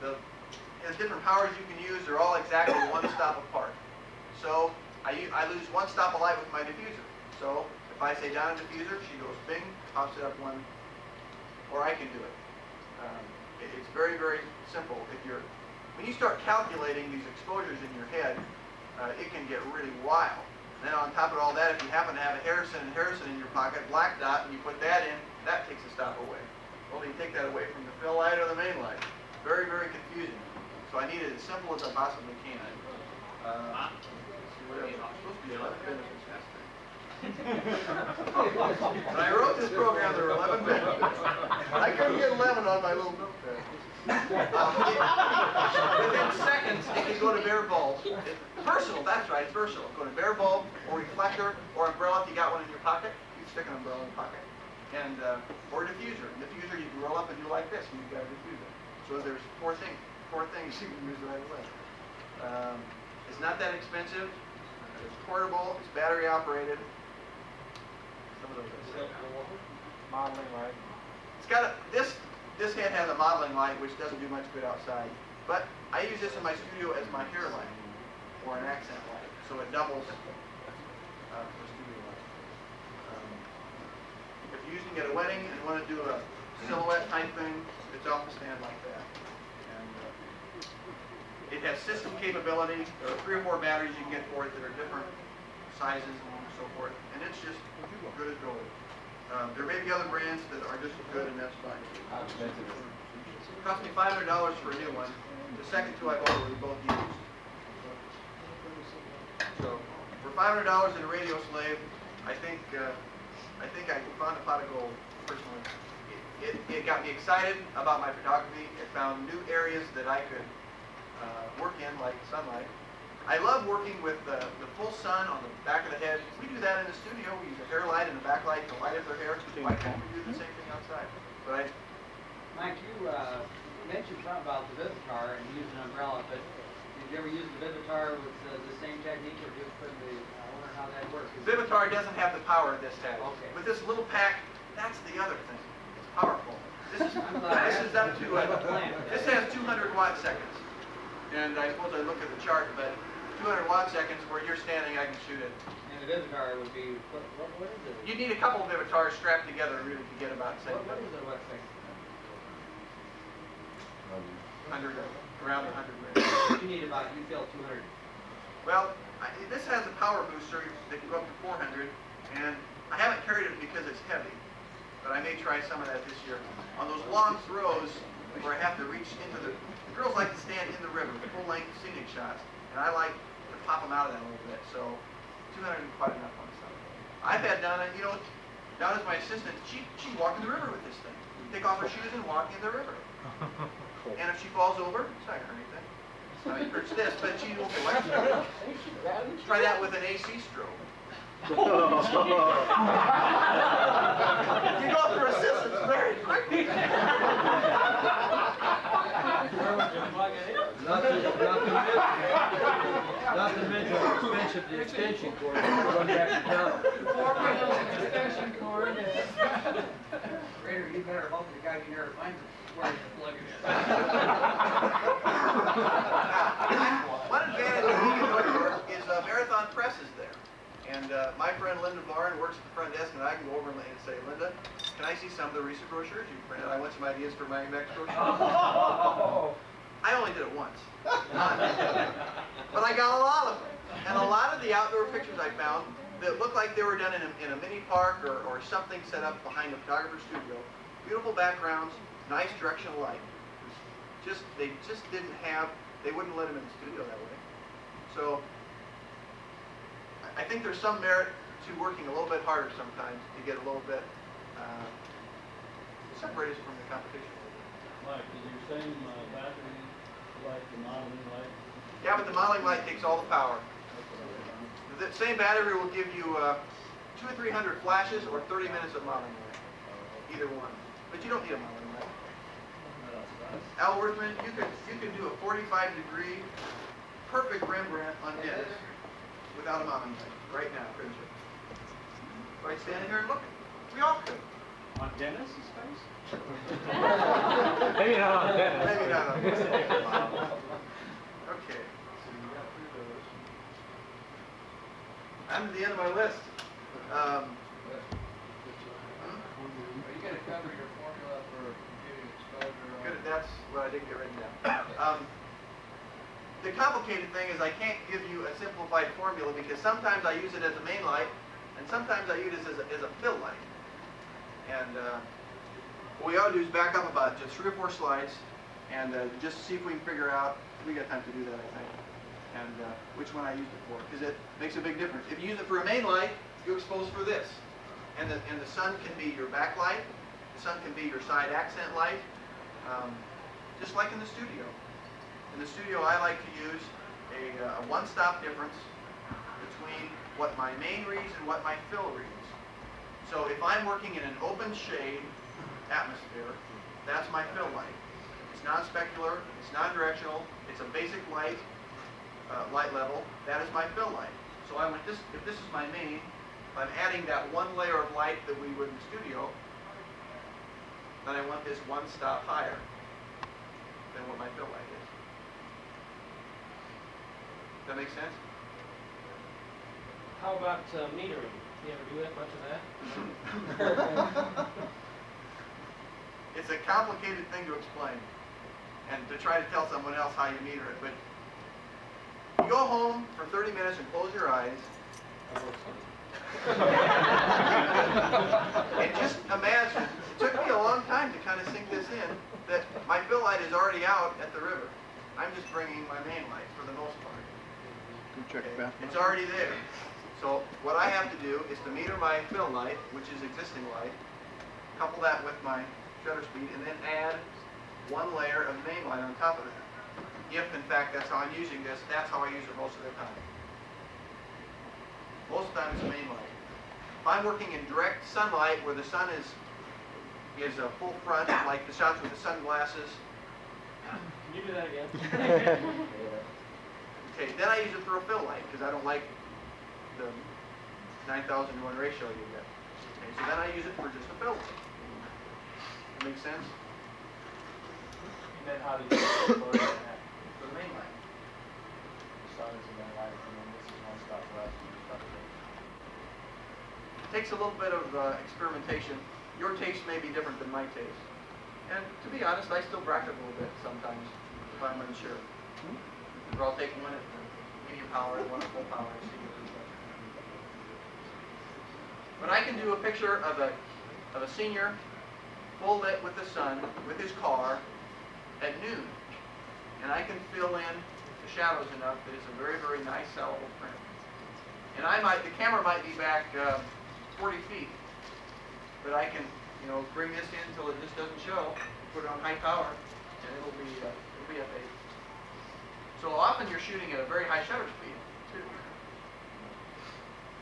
the different powers you can use, they're all exactly one stop apart. So I lose one stop of light with my diffuser. So if I say down a diffuser, she goes bing, pops it up one, or I can do it. It's very, very simple. When you start calculating these exposures in your head, it can get really wild. And then on top of all that, if you happen to have a Harrison and Harrison in your pocket, black dot, and you put that in, that takes a stop away. Well, you take that away from the fill light or the main light. Very, very confusing. So I need it as simple as I possibly can. Let's see what else. It's supposed to be 11 benefits. When I wrote this program, there were 11 benefits. I couldn't get 11 on my little notepad. Within seconds, it can go to bare bulb. Versatile, that's right, it's versatile. Go to bare bulb, or reflector, or umbrella if you got one in your pocket. You can stick an umbrella in your pocket. And, or diffuser. Diffuser you can roll up and do like this, and you've got a diffuser. So there's four things you can use right away. It's not that expensive. It's portable. It's battery operated. Some of those I said. Modeling light. It's got this head has a modeling light, which doesn't do much good outside. But I use this in my studio as my hair light, or an accent light. So it doubles for studio light. If you're using it at a wedding and you want to do a silhouette type thing, it's off the stand like that. And it has system capability. There are 3 or 4 batteries you can get for it that are different sizes and so forth. And it's just good as gold. There may be other brands that are just as good, and that's fine. It cost me $500 for a new one. The second 2 I bought were both used. So for $500 in a radio slave, I think I found a pot of gold personally. It got me excited about my photography. It found new areas that I could work in, like sunlight. I love working with the full sun on the back of the head. We do that in the studio. We use a hair light and a backlight to light up their hair. Why can't we do the same thing outside? But Mike, you mentioned something about the Vivitar and using an umbrella, but did you ever use the Vivitar with the same technique, or just put the, I wonder how that works. Vivitar doesn't have the power this has. Okay. With this little pack, that's the other thing. It's powerful. This is up to, this has 200 watt seconds. And I suppose I look at the chart, but 200 watt seconds where you're standing, I can shoot it. And the Vivitar would be, what is it? You need a couple of Vivitars strapped together really to get about the same. What is it, what thing? 100, around 100 minutes. You need about, you feel 200 Well, this has a power booster that can go up to 400, and I haven't carried it because it's heavy, but I may try some of that this year. On those long throws where I have to reach into the girls like to stand in the river, full-length scenic shots, and I like to pop them out of that a little bit, so 200 is quite enough on some. I've had Donna, you know, Donna's my assistant, she walked in the river with this thing. Take off her shoes and walk in the river. And if she falls over, it's not gonna hurt anything. It's this, but she won't be like that. Try that with an AC stroke. You go through assistance very quickly. Not to mention the expense of the extension cord. Run back to town. Extension cord. Raider, you better hope the guy you never finds where to plug it in. One advantage of being in Norfolk is Marathon Press is there. And my friend Linda Lauren works at the front desk, and I can go over and say, Linda, can I see some of the Reese brochures you printed? I want some ideas for my next brochure. I only did it once. But I got a lot of them. And a lot of the outdoor pictures I found that looked like they were done in a mini park or something set up behind a photographer's studio. Beautiful backgrounds, nice directional light. They just didn't have, they wouldn't let them in the studio that way. So I think there's some merit to working a little bit harder sometimes to get a little bit separated from the competition. Mike, is your same battery like the modeling light? Yeah, but the modeling light takes all the power. The same battery will give you 200 or 300 flashes or 30 minutes of modeling light. Either one. But you don't need a modeling light. Al Worthman, you can do a 45-degree perfect Rembrandt on Dennis without a modeling light right now, couldn't you? Right, standing here and looking. We all could. On Dennis's face? Maybe not on Dennis. Maybe not on Dennis. Okay. I'm at the end of my list. Are you going to cover your formula for computing exposure? Good, that's what I didn't get written down. The complicated thing is I can't give you a simplified formula because sometimes I use it as a main light and sometimes I use it as a fill light. And what we ought to do is back up about just 3 or 4 slides and just see if we can figure out, we got time to do that I think, and which one I used it for, because it makes a big difference. If you use it for a main light, you expose for this. And the sun can be your backlight, the sun can be your side accent light, just like in the studio. In the studio, I like to use a one-stop difference between what my main reads and what my fill reads. So if I'm working in an open shade atmosphere, that's my fill light. It's non-specular, it's non-directional, it's a basic light, light level. That is my fill light. So I want this, if this is my main, if I'm adding that one layer of light that we would in the studio, then I want this one stop higher than what my fill light is. Does that make sense? How about metering? You ever do that much of that? It's a complicated thing to explain and to try to tell someone else how you meter it. But you go home for 30 minutes and close your eyes. And just imagine, it took me a long time to kind of sink this in, that my fill light is already out at the river. I'm just bringing my main light for the most part. It's already there. So what I have to do is to meter my fill light, which is existing light, couple that with my shutter speed, and then add one layer of main light on top of that. If, in fact, that's how I'm using this, that's how I use it most of the time. Most of the time it's main light. If I'm working in direct sunlight where the sun is a full front, like the shots with the sunglasses. Can you do that again? Okay, then I use it for a fill light because I don't like the 9,000 to 1 ratio you get. Okay, so then I use it for just a fill light. That makes sense? And then how do you explode that? For the main light. The sun is in that light, and then this is one stop left, and you stop there. It takes a little bit of experimentation. Your taste may be different than my taste. And to be honest, I still bracket a little bit sometimes if I'm unsure. Or I'll take one at the medium power and one at full power. But I can do a picture of a senior, full lit with the sun, with his car, at noon. And I can fill in the shadows enough that it's a very, very nice, sellable print. And the camera might be back 40 feet, but I can, bring this in until it just doesn't show, put it on high power, and it'll be f8. So often you're shooting at a very high shutter speed, too.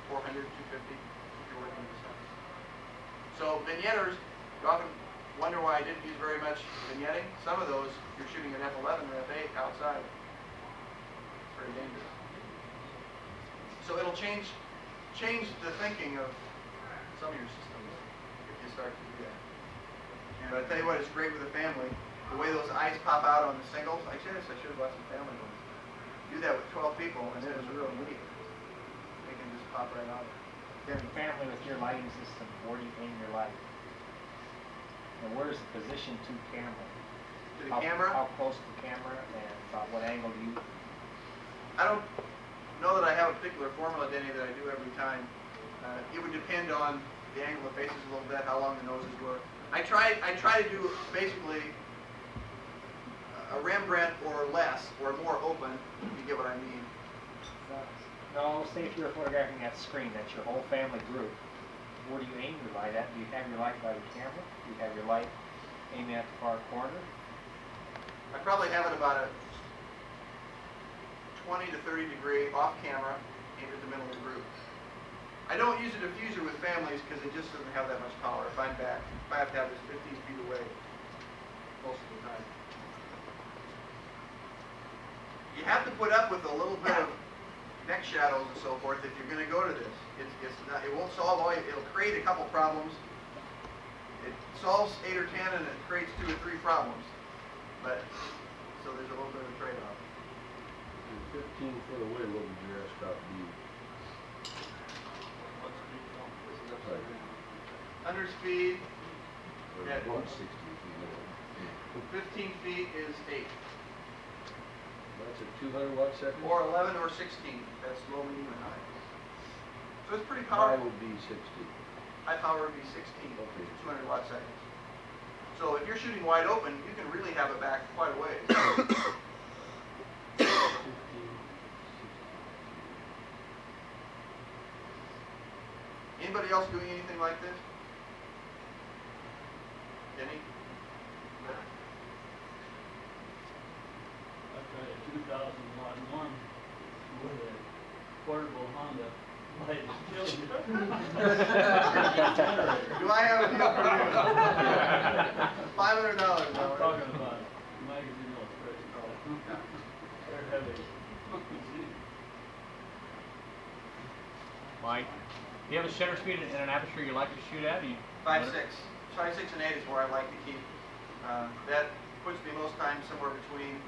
400, 250, if you're working with the sun. So vignetters, you often wonder why I didn't use very much vignetting. Some of those, you're shooting at f11 or f8 outside. It's very dangerous. So it'll change the thinking of some of your systems if you start to do that. And I tell you what, it's great with a family. The way those eyes pop out on the singles, I should have bought some family ones. Do that with 12 people, and it was real neat. They can just pop right out. Then family with your lighting system, where do you aim your light? And where's the position to camera? To the camera? How close to the camera, and about what angle do you? I don't know that I have a particular formula, Denny, that I do every time. It would depend on the angle of the faces a little bit, how long the noses were. I try to do basically a Rembrandt or less, or more open, if you get what I mean. No, say if you're photographing that screen, that's your whole family group. Where do you aim your light at? Do you have your light by the camera? Do you have your light aiming at the far corner? I probably have it about a 20 to 30 degree off camera, aimed at the middle of the group. I don't use a diffuser with families because it just doesn't have that much power. If I'm back, if I have to have this 15 feet away most of the time. You have to put up with a little bit of neck shadows and so forth if you're going to go to this. It won't solve all. It'll create a couple problems. It solves 8 or 10 and it creates 2 or 3 problems. But so there's a little bit of a trade-off. 15 foot away, what would your f-stop be? Like 100 speed, or 160 feet away. 15 feet is 8. That's a 200 watt second? Or 11 or 16. That's low, medium, and high. So it's pretty High powerful. would be 60. High power would be 16, Okay. 200 watt seconds. So if you're shooting wide open, you can really have it back quite a ways. 15, 60. Anybody else doing anything like this? Denny? I tried a 2,000 watt one with a portable Honda light generator. Do I have a deal for you? $500. I'm talking about magazine illustration. They're heavy. Mike, do you have a shutter speed and an aperture you like to shoot at? 5.6. 5.6 and 8 is where I like to keep. That puts me most times somewhere between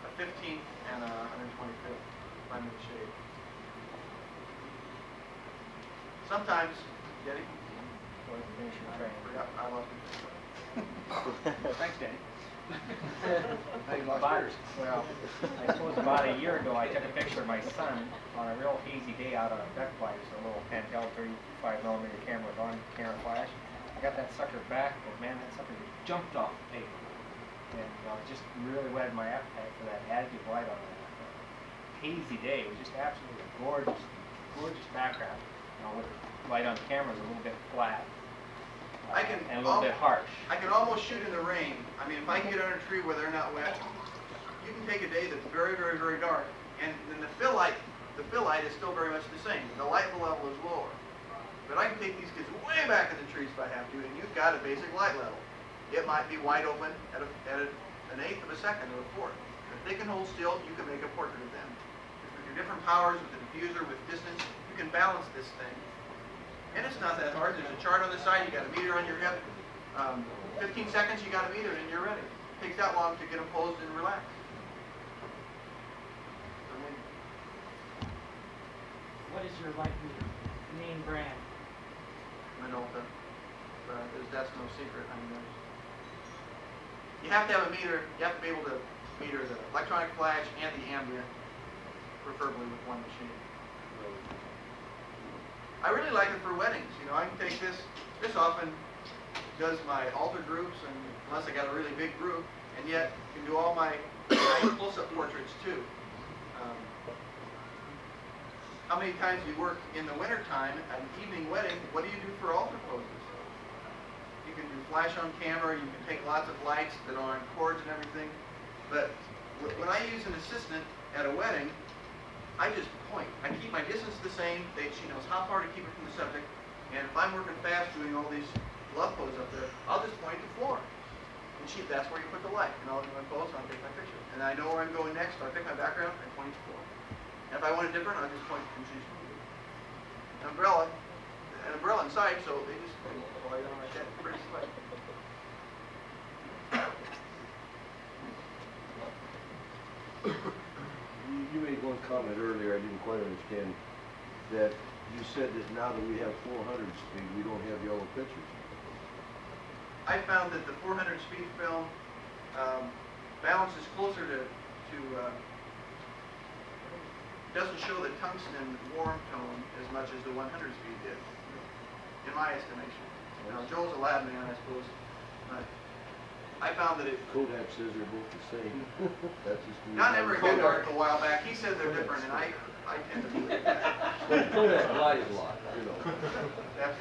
a 15th and a 125th if I'm in the shade. Sometimes, Denny? I lost my Thanks, Danny. Now you lost About, yours. well, I suppose about a year ago, I took a picture of my son on a real hazy day out on a duck fly, just a little handheld 35mm camera with on-camera flash. I got that sucker back, but man, that sucker just jumped off the paper. And it just really whetted my appetite for that additive light on that hazy day. It was just absolutely gorgeous, gorgeous background. With the light on the camera is a little bit flat. And a little bit harsh. I can almost shoot in the rain. I mean, if I can get under a tree where they're not wet, you can take a day that's very, very, very dark, and then the fill light is still very much the same. The light level is lower. But I can take these kids way back in the trees if I have to, and you've got a basic light level. It might be wide open at an eighth of a second or a fourth. If they can hold still, you can make a portrait of them. With your different powers, with the diffuser, with distance, you can balance this thing. And it's not that hard. There's a chart on the side. You got a meter on your hip. 15 seconds, you got a meter, and you're ready. It takes that long to get them posed and relaxed. What is your light meter? Name brand? Minolta. That's no secret. I mean, you have to have a meter. You have to be able to meter the electronic flash and the ambient. preferably with one machine. I really like it for weddings. You know, I can take this. This often does my altar groups, and unless I got a really big group, and yet can do all my nice close-up portraits too. How many times you work in the wintertime at an evening wedding? What do you do for altar poses? You can do flash on camera. You can take lots of lights that are on cords and everything. But when I use an assistant at a wedding, I just point. I keep my distance the same. She knows how far to keep it from the subject. And if I'm working fast doing all these love poses up there, I'll just point to the floor. And that's where you put the light. And I'll do my pose and I'll take my picture. And I know where I'm going next, so I pick my background and point to the floor. And if I want it different, I'll just point and choose an umbrella inside, so they just fall down like that. Pretty slick. You made one comment earlier I didn't quite understand, that you said that now that we have 400 speed, we don't have yellow pictures. I found that the 400 speed film balances closer to doesn't show the tungsten warm tone as much as the 100 speed did, in my estimation. Now, Joel's a lab man, I suppose, but I found that it... Kodak says they're both the same. That's just John Emery did an article a while back. He said they're different, and I tend to believe that. Well, Kodak lies a lot, you know. That's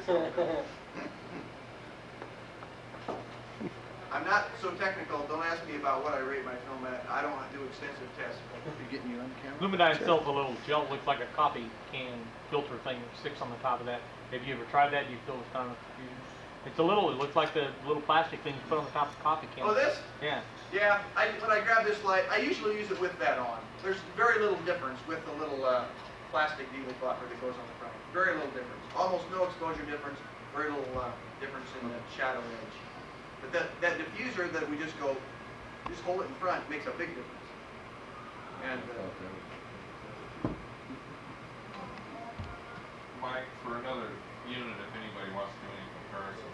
I'm not so technical. Don't ask me about what I rate my film at. I don't do extensive tests. You getting you on the camera? Luminite itself, a little gel, looks like a coffee can filter thing that sticks on the top of that. Have you ever tried that? Do you feel it's kind of confusing? It's a little, it looks like the little plastic thing you put on the top of the coffee can. Oh, this? Yeah. Yeah, when I grab this light, I usually use it with that on. There's very little difference with the little plastic needle buffer that goes on the front. Very little difference. Almost no exposure difference. Very little difference in the shadow edge. But that diffuser that we just hold it in front makes a big difference. And Mike, for another unit, if anybody wants to do any comparison,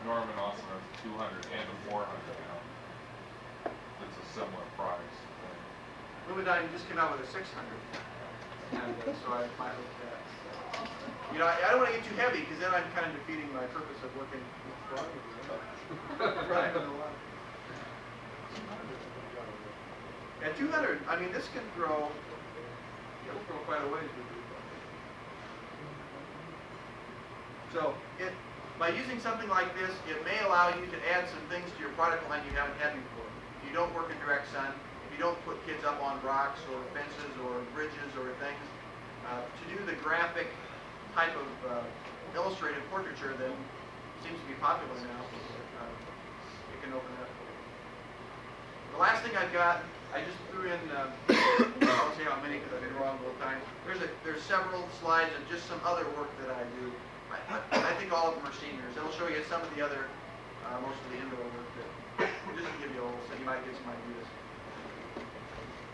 Norman also has a 200 and a 400 now. It's a similar price. Lumidyne just came out with a 600, and so I might look at that. You know, I don't want to get too heavy because then I'm kind of defeating my purpose of working with broad. Right. At 200, I mean, this can grow. It'll grow quite a ways with it. So, by using something like this, it may allow you to add some things to your product line you haven't had before. If you don't work in direct sun, if you don't put kids up on rocks or fences or bridges or things, to do the graphic type of illustrated portraiture that seems to be popular now, it can open that for you. The last thing I've got, I just threw in, I won't say how many because I've been wrong the whole time. There's several slides of just some other work that I do. I think all of them are seniors. It'll show you some of the other, most of the indoor work that, just to give you a little, so you might get some ideas.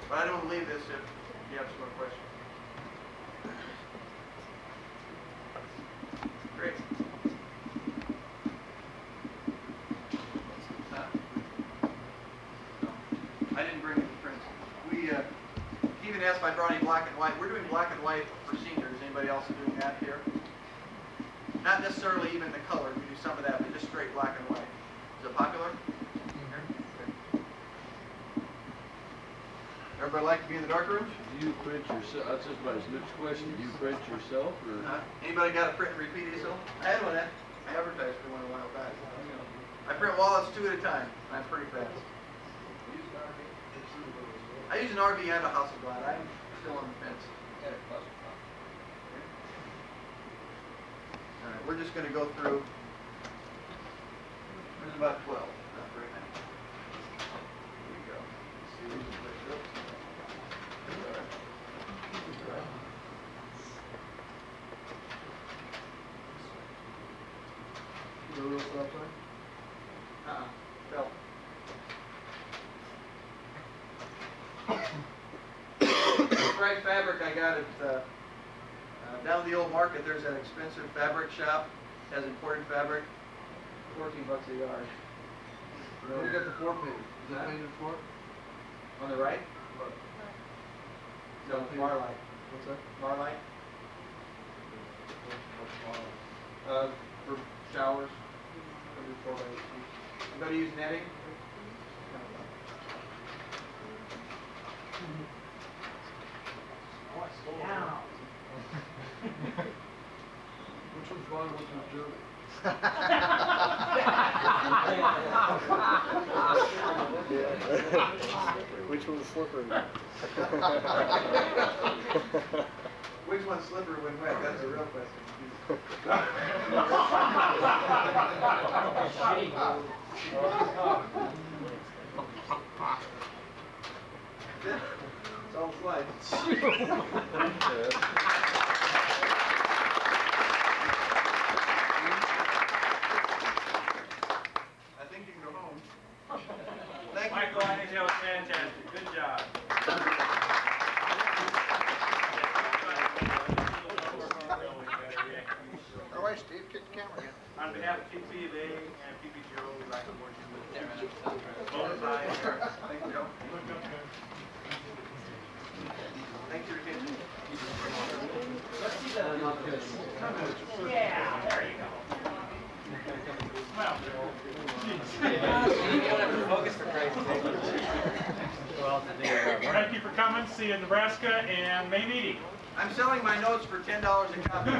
But I don't leave this if you have some more questions. Great. I didn't bring any prints. We even asked if I brought any black and white. We're doing black and white for seniors. Anybody else doing that here? Not necessarily even the color. We do some of that, but just straight black and white. Is it popular? Everybody like to be in the dark rooms? Do you print yourself? That's just my next question. Do you print yourself, or? Anybody got a print and repeat easel? I had one. I advertised for one a while back. I print wallets 2 at a time. I'm pretty fast. I use an RV and a Hasselblad. I'm still on the fence. All right, we're just going to go through. There's about 12. Not very many. Here we go. The real stop sign? Felt. Striped fabric I got at down the old market. There's an expensive fabric shop. It has imported fabric. $14 a yard. Where you got the 4 page? Is that painted 4? On the right? Is Marlite. What's that? Marlite? For showers, every 4 by 8 feet. I'm gonna use netting. Now. Which one's bottom, which one's German? Which one's slippery? Which one's slippery when wet? That's a real question. It's all slides. I think you can go home. Thank you. Michael, I think that was fantastic. Good job. All right, Steve, get the camera again. On behalf of PPGO and PPGO, we'd like to award you with both sides. Thank you, Joe. Thank you, Retention. Yeah, there you go. Well, Focus for Christ's sake. thank you for coming. See you in Nebraska and May meeting. I'm selling my notes for $10 a copy.